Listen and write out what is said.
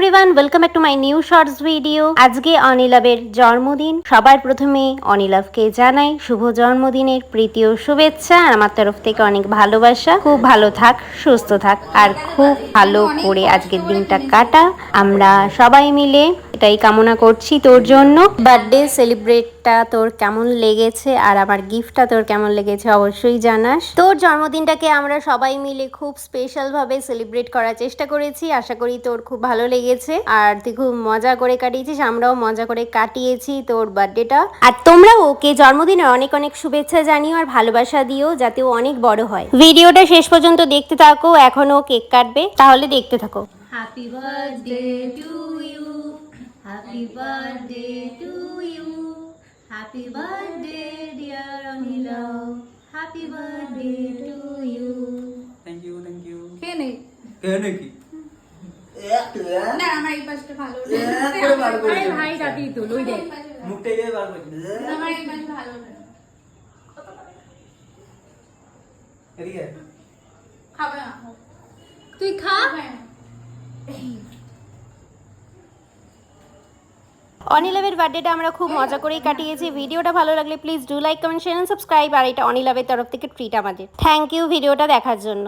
Everyone, welcome back to my new shorts video. আজকে অনিলাভের জন্মদিন। সবার প্রথমে অনিলাভকে জানাই শুভ জন্মদিনের প্রীতি ও শুভেচ্ছা। আমার তরফ থেকে অনেক ভালোবাসা। খুব ভালো থাক, সুস্থ থাক, আর খুব ভালো করে আজকের দিনটা কাটা। আমরা সবাই মিলে এটাই কামনা করছি তোর জন্য। বার্থডে সেলিব্রেটটা তোর কেমন লেগেছে আর আমার গিফটটা তোর কেমন লেগেছে অবশ্যই জানাস। তোর জন্মদিনটাকে আমরা সবাই মিলে খুব স্পেশাল ভাবে সেলিব্রেট করার চেষ্টা করেছি। আশা করি তোর খুব ভালো লেগেছে আর তুই খুব মজা করে কাটিয়েছিস, আমরাও মজা করে কাটিয়েছি তোর বার্থডেটা। আর তোমরাও ওকে জন্মদিনের অনেক অনেক শুভেচ্ছা জানিও আর ভালোবাসা দিও, যাতে ও অনেক বড় হয়। ভিডিওটা শেষ পর্যন্ত দেখতে থাকো, এখনো কেক কাটবে, তাহলে দেখতে থাকো। Happy birthday to you. Happy birthday to you. Happy birthday dear Amilav. Happy birthday to you. Thank you কে নেই নাকি না আমার এই পাশটা ভালো করে আরে ভাই কাটি তো লই দে মুখটা গিয়ে বার করে আমার এই পাশ ভালো না এদিকে খাবে না তুই খা অনিলাভের বার্থডেটা আমরা খুব মজা করেই কাটিয়েছি। ভিডিওটা ভালো লাগলে please do like, comment, share and subscribe. আর এটা অনিলাভের তরফ থেকে ট্রিট আমাদের। থ্যাংক ইউ ভিডিওটা দেখার জন্য।